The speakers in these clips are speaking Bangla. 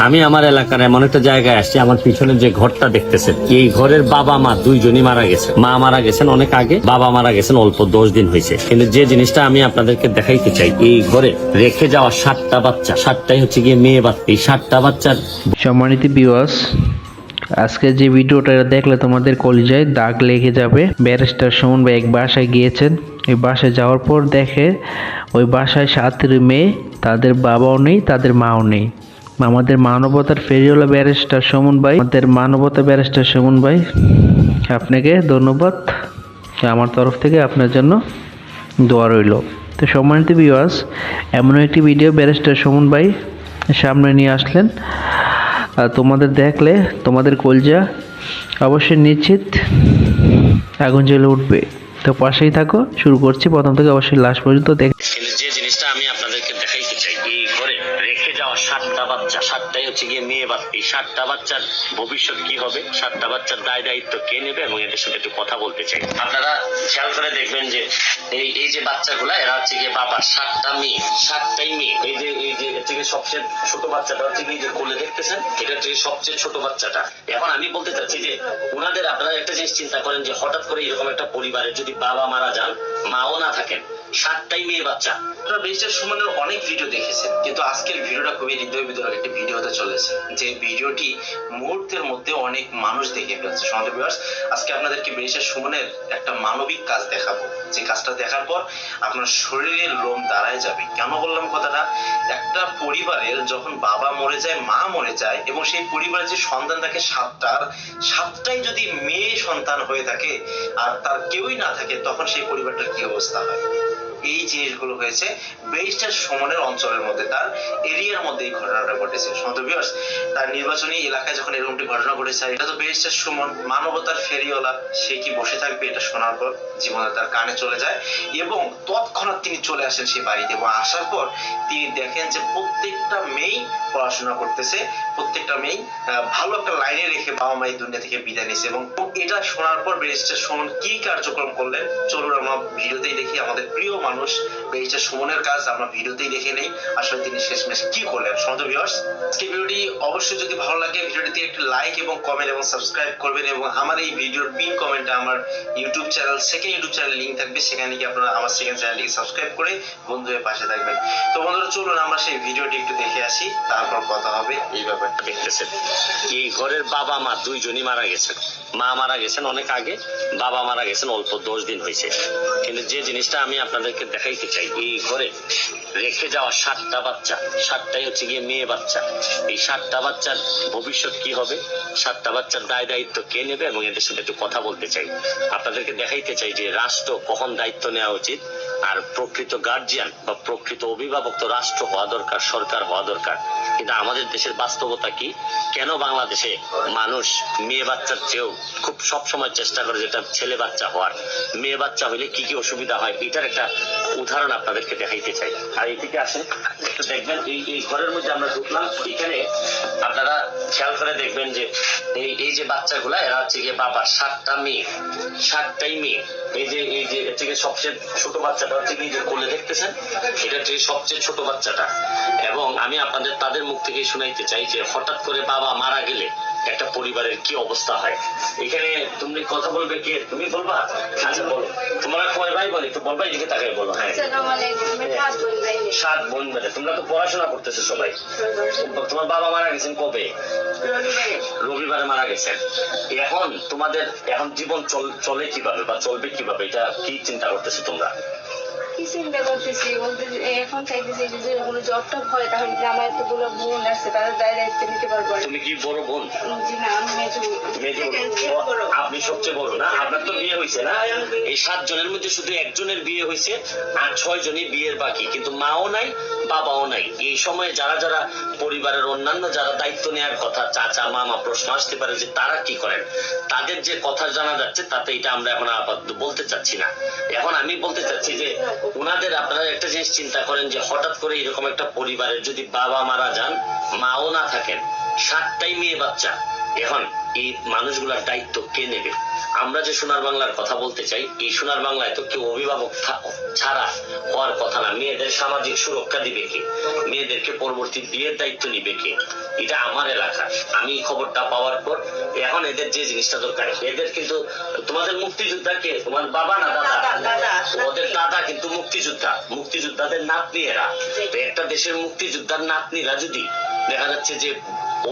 আমি আমার এলাকার এমন একটা জায়গায় আসছি, আমার পিছনে যে ঘরটা দেখতেছেন, এই ঘরের বাবা মা দুইজনই মারা গেছে। মা মারা গেছেন অনেক আগে, বাবা মারা গেছেন অল্প 10 দিন হয়েছে। কিন্তু যে জিনিসটা আমি আপনাদেরকে দেখাইতে চাই, এই ঘরে রেখে যাওয়া 7টা বাচ্চা, 7টাই হচ্ছে গিয়ে মেয়ে বাচ্চা। এই 7টা বাচ্চার সম্মানিত ভিউয়ার্স, আজকে যে ভিডিওটা দেখলে তোমাদের কলিজায় দাগ লেগে যাবে। ব্যারিস্টার সুমন ভাই এক বাসায় গিয়েছেন। ওই বাসায় যাওয়ার পর দেখে ওই বাসায় 7 মেয়ে, তাদের বাবাও নেই, তাদের মাও নেই। আমাদের মানবতার ফেরিওয়ালা ব্যারিস্টার সুমন ভাই, আমাদের মানবতা ব্যারিস্টার সুমন ভাই, আপনাকে ধন্যবাদ। আমার তরফ থেকে আপনার জন্য দোয়া রইল। তো সম্মানিত ভিউয়ার্স, এমন একটি ভিডিও ব্যারিস্টার সুমন ভাই সামনে নিয়ে আসলেন। তোমাদের দেখলে তোমাদের কলজা অবশ্যই নিশ্চিত আগুন জ্বলে উঠবে। তো পাশেই থাকো, শুরু করছি প্রথম থেকে অবশ্যই লাস্ট পর্যন্ত দেখ। কিন্তু যে জিনিসটা আমি আপনাদেরকে দেখাইতে চাই, এই ঘরে রেখে যাওয়া 7টা বাচ্চা, 7টাই হচ্ছে গিয়ে মেয়ে বাচ্চা। এই 7টা বাচ্চার ভবিষ্যৎ কি হবে, 7টা বাচ্চার দায় দায়িত্ব কে নেবে, এবং এদের সাথে একটু কথা বলতে চাই। আপনারা খেয়াল করে দেখবেন যে এই যে বাচ্চাগুলা, এরা হচ্ছে গিয়ে বাবার 7টা মেয়ে, 7টাই মেয়ে। এই যে এর থেকে সবচেয়ে ছোট বাচ্চাটা হচ্ছে গিয়ে যে কোলে দেখতেছেন, এটা হচ্ছে সবচেয়ে ছোট বাচ্চাটা। এখন আমি বলতে চাচ্ছি যে ওনাদের, আপনারা একটা জিনিস চিন্তা করেন যে হঠাৎ করে এরকম একটা পরিবারের যদি বাবা মারা যান, মাও না থাকেন, 7টাই মেয়ে বাচ্চা। আপনারা ব্যারিস্টার সুমনের অনেক ভিডিও দেখেছেন, কিন্তু আজকের ভিডিওটা খুবই হৃদয় বিদারক একটা ভিডিও হতে চলেছে, যে ভিডিওটি মুহূর্তের মধ্যে অনেক মানুষ দেখে ফেলছে। সমাজ ভিউয়ার্স, আজকে আপনাদেরকে ব্যারিস্টার সুমনের একটা মানবিক কাজ দেখাবো, যে কাজটা দেখার পর আপনার শরীরের লোম দাঁড়ায় যাবে। কেন বললাম কথাটা? একটা পরিবারের যখন বাবা মরে যায়, মা মরে যায়, এবং সেই পরিবারের যে সন্তান থাকে 7টার, 7টাই যদি মেয়ে সন্তান হয়ে থাকে আর তার কেউই না থাকে, তখন সেই পরিবারটার কি অবস্থা হয়? এই জিনিসগুলো হয়েছে ব্যারিস্টার সুমনের অঞ্চলের মধ্যে, তার এরিয়ার মধ্যে এই ঘটনাটা ঘটেছে। সমস্ত ভিউয়ার্স, তার নির্বাচনী এলাকায় যখন এরকমটি ঘটনা ঘটেছে, এটা তো ব্যারিস্টার সুমন মানবতার ফেরিওয়ালা, সে কি বসে থাকবে এটা শোনার পর? জীবনে তার কানে চলে যায়, এবং তৎক্ষণাৎ তিনি চলে আসেন সেই বাড়িতে, এবং আসার পর তিনি দেখেন যে প্রত্যেকটা মেয়ে পড়াশোনা করতেছে, প্রত্যেকটা মেয়ে ভালো একটা লাইনে রেখে বাবা মা এই দুনিয়া থেকে বিদায় নিয়েছে। এবং এটা শোনার পর ব্যারিস্টার সুমন কি কার্যক্রম করলেন, চলুন আমরা ভিডিওতেই দেখি। আমাদের প্রিয় মানুষ ব্যারিস্টার সুমনের কাজ আমরা ভিডিওতেই দেখে নেই, আসলে তিনি শেষমেশ কি করলেন। সমস্ত ভিউয়ার্স, আজকে ভিডিওটি অবশ্যই যদি ভালো লাগে, ভিডিওটিতে একটি লাইক এবং কমেন্ট এবং সাবস্ক্রাইব করবেন, এবং আমার এই ভিডিওর পিন কমেন্টে আমার YouTube channel, second YouTube channel link থাকবে, সেখানে গিয়ে আপনারা আমার সেকেন্ড চ্যানেলটিকে সাবস্ক্রাইব করে বন্ধু হয়ে পাশে থাকবেন। তো বন্ধুরা, চলুন আমরা সেই ভিডিওটি একটু দেখে আসি, তারপর কথা হবে এই ব্যাপারটা। দেখতেছেন, এই ঘরের বাবা মা দুইজনই মারা গেছেন। মা মারা গেছেন অনেক আগে, বাবা মারা গেছেন অল্প 10 দিন হয়েছে। কিন্তু যে জিনিসটা আমি আপনাদেরকে দেখাইতে চাই, এই ঘরে রেখে যাওয়া 7টা বাচ্চা, 7টাই হচ্ছে গিয়ে মেয়ে বাচ্চা। এই 7টা বাচ্চার ভবিষ্যৎ কি হবে, 7টা বাচ্চার দায় দায়িত্ব কে নেবে, এবং এদের সাথে একটু কথা বলতে চাই। আপনাদেরকে দেখাইতে চাই যে রাষ্ট্র কখন দায়িত্ব নেওয়া উচিত, আর প্রকৃত গার্জিয়ান বা প্রকৃত অভিভাবক তো রাষ্ট্র হওয়া দরকার, সরকার হওয়া দরকার। কিন্তু আমাদের দেশের বাস্তবতা কি? কেন বাংলাদেশে মানুষ মেয়ে বাচ্চার চেয়েও খুব সবসময় চেষ্টা করে যেটা ছেলে বাচ্চা হওয়ার? মেয়ে বাচ্চা হইলে কি কি অসুবিধা হয়, এটার একটা উদাহরণ আপনাদেরকে দেখাইতে চাই। আর এদিকে আসেন, একটু দেখবেন এই ঘরের মধ্যে আমরা ঢুকলাম। এখানে আপনারা খেয়াল করে দেখবেন যে এই যে বাচ্চাগুলা, এরা হচ্ছে গিয়ে বাবার 7টা মেয়ে, 7টাই মেয়ে। এই যে এর থেকে সবচেয়ে ছোট বাচ্চাটা হচ্ছে কি যে কোলে দেখতেছেন, এটা হচ্ছে সবচেয়ে ছোট বাচ্চাটা। এবং আমি আপনাদের তাদের মুখ থেকে শুনাইতে চাই যে হঠাৎ করে বাবা মারা গেলে একটা পরিবারের কি অবস্থা হয়। এখানে তুমি কথা বলবে, কে? তুমি বলবা? আচ্ছা বলো, তোমরা কয় ভাই বোন? একটু বলবা, এদিকে তাকাই বলো। হ্যাঁ, 7 বোন মিলে। তোমরা তো পড়াশোনা করতেছো সবাই। তোমার বাবা মারা গেছেন কবে? রবিবারে মারা গেছেন। এখন তোমাদের জীবন চলে কিভাবে বা চলবে কিভাবে, এটা কি চিন্তা করতেছো তোমরা? কি চিন্তা করতেছি বলতে, এখন চাইতেছি যদি কোনো জবটা হয়, তাহলে আমার এতগুলো বোন আছে, তাদের দায় দায়িত্ব নিতে পারবো। তুমি কি বড় বোন? জি না, আমি মেজো। আপনি সবচেয়ে বড় না? আপনার তো বিয়ে হয়েছে না? এই 7 জনের মধ্যে শুধু একজনের বিয়ে হয়েছে, আর 6 জনই বিয়ের বাকি, কিন্তু মাও নাই, বাবাও নাই। এই সময়ে যারা যারা পরিবারের অন্যান্য যারা দায়িত্ব নেওয়ার কথা, চাচা মামা, প্রশ্ন আসতে পারে যে তারা কি করেন, তাদের যে কথা জানা যাচ্ছে তাতে এটা আমরা এখন আপাতত বলতে চাচ্ছি না। এখন আমি বলতে চাচ্ছি যে ওনাদের, আপনারা একটা জিনিস চিন্তা করেন যে হঠাৎ করে এরকম একটা পরিবারের যদি বাবা মারা যান, মাও না থাকেন, 7টাই মেয়ে বাচ্চা। এখন এই মানুষগুলোর দায়িত্ব কে নেবে? আমরা যে সোনার বাংলার কথা বলতে চাই, এই সোনার বাংলায় তো কেউ অভিভাবক ছাড়া হওয়ার কথা না। মেয়েদের সামাজিক সুরক্ষা দিবে কে? মেয়েদেরকে পরবর্তী বিয়ের দায়িত্ব নিবে কে? এটা আমার এলাকা। আমি খবরটা পাওয়ার পর এখন এদের যে জিনিসটা দরকার, এদের কিন্তু তোমাদের মুক্তিযোদ্ধা কে? তোমার বাবা না দাদা? ওদের দাদা কিন্তু মুক্তিযোদ্ধাদের নাতনি এরা। তো একটা দেশের মুক্তিযোদ্ধার নাতনিরা যদি দেখা যাচ্ছে যে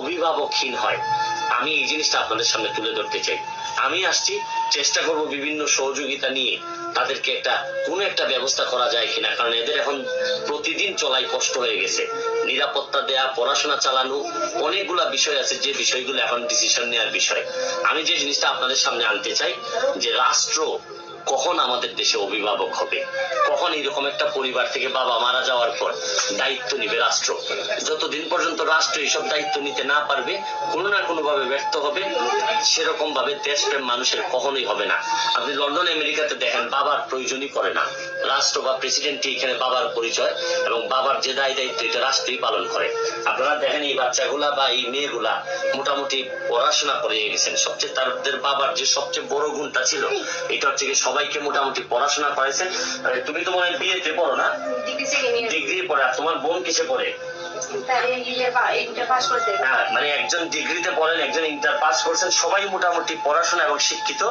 অভিভাবকহীন হয়, আমি এই জিনিসটা আপনাদের সামনে তুলে ধরতে চাই। আমি আসছি, চেষ্টা করব বিভিন্ন সহযোগিতা নিয়ে তাদেরকে কোনো একটা ব্যবস্থা করা যায় কিনা, কারণ এদের এখন প্রতিদিন চলাই কষ্ট হয়ে গেছে। নিরাপত্তা দেয়া, পড়াশোনা চালানো, অনেকগুলা বিষয় আছে যে বিষয়গুলো এখন ডিসিশন নেওয়ার বিষয়। আমি যে জিনিসটা আপনাদের সামনে আনতে চাই যে রাষ্ট্র কখন আমাদের দেশে অভিভাবক হবে, কখন এরকম একটা পরিবার থেকে বাবা মারা যাওয়ার পর দায়িত্ব নিবে রাষ্ট্র। যতদিন পর্যন্ত রাষ্ট্র এইসব দায়িত্ব নিতে না পারবে, কোনো না কোনো ভাবে ব্যর্থ হবে, সেরকম ভাবে দেশপ্রেম মানুষের কখনোই হবে না। আপনি লন্ডন আমেরিকাতে দেখেন, বাবার প্রয়োজনই পড়ে না। রাষ্ট্র বা প্রেসিডেন্টই এখানে বাবার পরিচয়, এবং বাবার যে দায়িত্ব এটা রাষ্ট্রই পালন করে। আপনারা দেখেন এই বাচ্চাগুলা বা এই মেয়েগুলা মোটামুটি পড়াশোনা করে গেছেন। সবচেয়ে তাদের বাবার যে সবচেয়ে বড় গুণটা ছিল, এটা হচ্ছে সবাইকে মোটামুটি পড়াশোনা করেছেন। তুমি তো মনে হয় বিয়েতে পড়ো না? ডিগ্রি পড়ে। আর তোমার বোন কিসে পড়ে? মানে একজন ডিগ্রিতে পড়েন, একজন ইন্টার পাস করছেন। সবাই মোটামুটি পড়াশোনা এবং শিক্ষিত।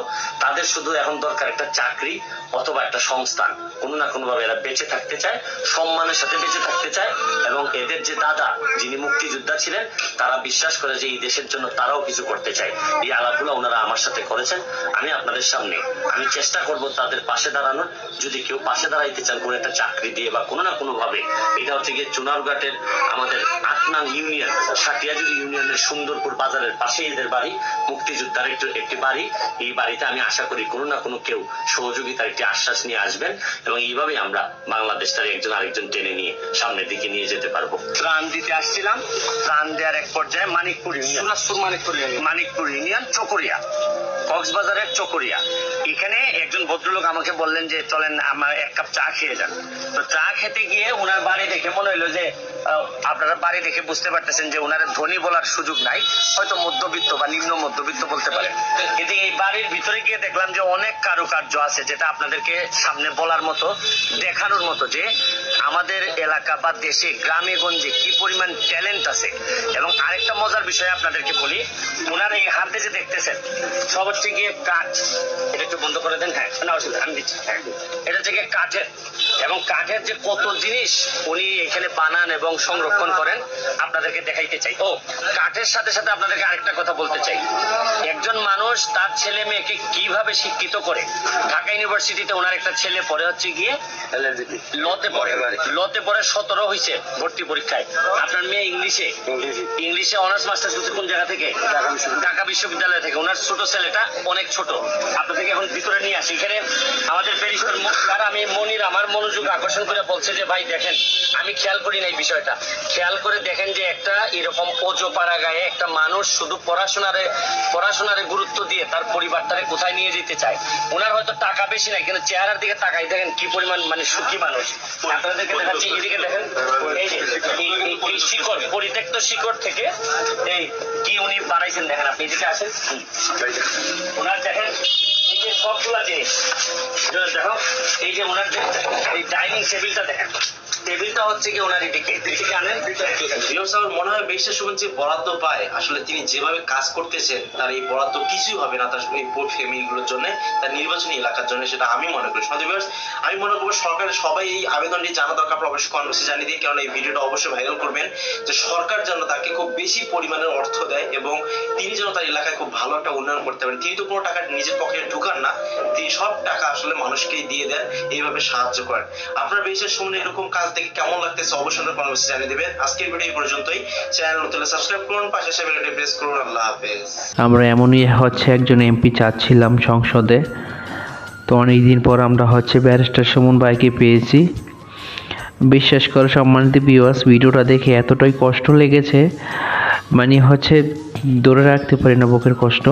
তাদের শুধু এখন দরকার একটা চাকরি অথবা একটা সংস্থান। কোনো না কোনো ভাবে এরা বেঁচে থাকতে চায়, সম্মানের সাথে বেঁচে থাকতে চায়। এবং এদের যে দাদা যিনি মুক্তিযোদ্ধা ছিলেন, তারা বিশ্বাস করে যে এই দেশের জন্য তারাও কিছু করতে চায়। এই আলাপগুলো ওনারা আমার সাথে করেছেন। আমি আপনাদের সামনে আমি চেষ্টা করব তাদের পাশে দাঁড়ানোর। যদি কেউ পাশে দাঁড়াইতে চান কোনো একটা চাকরি দিয়ে বা কোনো না কোনো ভাবে, এটা হচ্ছে গিয়ে চুনারঘাটের আমাদের 8 নং ইউনিয়ন, সাটিয়াজুরি ইউনিয়নের সুন্দরপুর বাজারের পাশে এদের বাড়ি। মুক্তিযোদ্ধার একটি বাড়ি। এই বাড়িতে আমি আশা করি কোনো না কোনো কেউ সহযোগিতার একটি আশ্বাস নিয়ে আসবেন, এবং এইভাবে আমরা বাংলাদেশটার একজন আরেকজন টেনে নিয়ে সামনের দিকে নিয়ে যেতে পারবো। ত্রাণ দিতে আসছিলাম। ত্রাণ দেওয়ার এক পর্যায়ে মানিকপুর ইউনিয়ন চকরিয়া, কক্সবাজারের চকরিয়া, এখানে একজন ভদ্রলোক আমাকে বললেন যে চলেন আমার 1 কাপ চা খেয়ে যান। তো চা খেতে গিয়ে ওনার বাড়ি দেখে মনে হইলো যে আপনারা বাড়ি দেখে বুঝতে পারতেছেন যে ওনার ধনী বলার সুযোগ নাই, হয়তো মধ্যবিত্ত বা নিম্ন মধ্যবিত্ত বলতে পারেন। কিন্তু এই বাড়ির ভিতরে গিয়ে দেখলাম যে অনেক কারুকার্য আছে, যেটা আপনাদেরকে সামনে বলার মতো, দেখানোর মতো যে আমাদের এলাকা বা দেশে গ্রামে গঞ্জে কি পরিমাণ ট্যালেন্ট আছে। এবং আরেকটা মজার বিষয় আপনাদেরকে বলি, ওনার এই হাতে যে দেখতেছেন সব হচ্ছে গিয়ে কাঠ। এটা একটু বন্ধ করে দেন। হ্যাঁ, না অসুবিধা, আমি দিচ্ছি। এটা হচ্ছে গিয়ে কাঠের, এবং কাঠের যে কত জিনিস উনি এখানে বানান এবং সংরক্ষণ করেন আপনাদেরকে দেখাইতে চাই। ও কাঠের সাথে সাথে আপনাদেরকে আরেকটা কথা বলতে চাই। একজন মানুষ তার ছেলে মেয়েকে কিভাবে শিক্ষিত করে। ঢাকা ইউনিভার্সিটিতে ওনার একটা ছেলে পড়ে হচ্ছে গিয়ে লতে পড়ে 17 হয়েছে ভর্তি পরীক্ষায়। আপনার মেয়ে ইংলিশে অনার্স মাস্টার্স করছে কোন জায়গা থেকে? ঢাকা বিশ্ববিদ্যালয় থেকে। ওনার ছোট ছেলেটা অনেক ছোট। আপনাদেরকে এখন ভিতরে নিয়ে আসি। এখানে আমাদের প্যারিসের মুখবার আমি মনির আমার মনোযোগ আকর্ষণ করে বলছে যে ভাই দেখেন, আমি খেয়াল করি না এই বিষয়টা, খেয়াল করে দেখেন যে একটা এরকম ওজোপাড়া গায়ে একটা মানুষ শুধু পড়াশোনারে গুরুত্ব দিয়ে তার পরিবারটারে কোথায় নিয়ে যেতে চায়। ওনার হয়তো টাকা বেশি নাই, কিন্তু চেহারার দিকে তাকাই দেখেন কি পরিমাণ মানে সুখী মানুষ। আপনাদেরকে দেখাচ্ছি, এদিকে দেখেন, এই যে এই শিকড়, পরিত্যক্ত শিকড় থেকে এই কি উনি বানাইছেন দেখেন। আপনি এদিকে আসেন, ওনার দেখেন এই যে সবগুলা জিনিস দেখো। এই যে ওনার যে এই ডাইনিং টেবিলটা দেখেন, টেবিলটা হচ্ছে কি ওনার এদিকে জানেন। আমার মনে হয় বেশি সময় যে বরাদ্দ পায়, আসলে তিনি যেভাবে কাজ করতেছেন তার এই বরাদ্দ কিছুই হবে না তার ফ্যামিলিগুলোর জন্য, তার নির্বাচনী এলাকার জন্য, সেটা আমি মনে করি। আমি মনে করবো সরকারের সবাই এই আবেদনটি জানা দরকার, অবশ্যই কনভার্সে জানিয়ে দিই, কারণ এই ভিডিওটা অবশ্যই ভাইরাল করবেন, যে সরকার যেন তাকে খুব বেশি পরিমাণের অর্থ দেয় এবং তিনি যেন তার এলাকায় খুব ভালো একটা উন্নয়ন করতে পারেন। তিনি তো কোনো টাকা নিজের পকেটে ঢুকান না, তিনি সব টাকা আসলে মানুষকেই দিয়ে দেন, এইভাবে সাহায্য করেন। আপনার বেশি সময় এরকম কাজ দেখে কেমন লাগতেছে অবশ্যই কনভার্সে জানিয়ে দিবেন। আজকের ভিডিও এই পর্যন্তই। চ্যানেল নতুন সাবস্ক্রাইব করুন, পাশে বেলটি প্রেস করুন। আল্লাহ হাফেজ। আমরা এমনই একজন এমপি চাচ্ছিলাম সংসদে, তো অনেকদিন পর আমরা ব্যারিস্টার সুমন ভাইকে পেয়েছি। বিশ্বাস করে সম্মানিত ভিউয়ার্স, ভিডিওটা দেখে এতটাই কষ্ট লেগেছে, মানে ধরে রাখতে পারি না বুকের কষ্ট।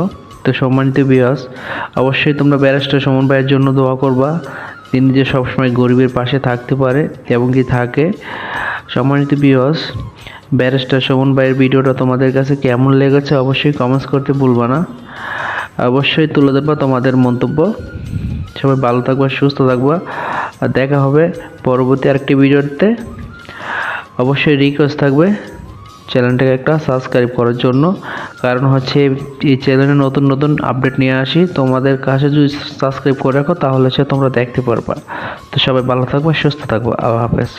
তো সম্মানিত ভিউয়ার্স, অবশ্যই তোমরা ব্যারিস্টার সুমন ভাইয়ের জন্য দোয়া করবা, তিনি যে সবসময় গরিবের পাশে থাকতে পারে এবং কি থাকে। সম্মানিত ভিউয়ার্স, ব্যারিস্টার সুমন ভাইয়ের ভিডিওটা তোমাদের কাছে কেমন লেগেছে অবশ্যই কমেন্টস করতে ভুলবা না। অবশ্যই তুলে ধরবা তোমাদের মন্তব্য। সবাই ভালো থাকবা, সুস্থ থাকবা, আর দেখা হবে পরবর্তী আরেকটি ভিডিওতে। অবশ্যই রিকোয়েস্ট থাকবে চ্যানেলটাকে একটা সাবস্ক্রাইব করার জন্য, কারণ হচ্ছে এই চ্যানেলে নতুন নতুন আপডেট নিয়ে আসি। তোমাদের কাছে যদি সাবস্ক্রাইব করে রাখো তাহলে সে তোমরা দেখতে পারবা। তো সবাই ভালো থাকবা, সুস্থ থাকবা। আল্লাহ হাফেজ।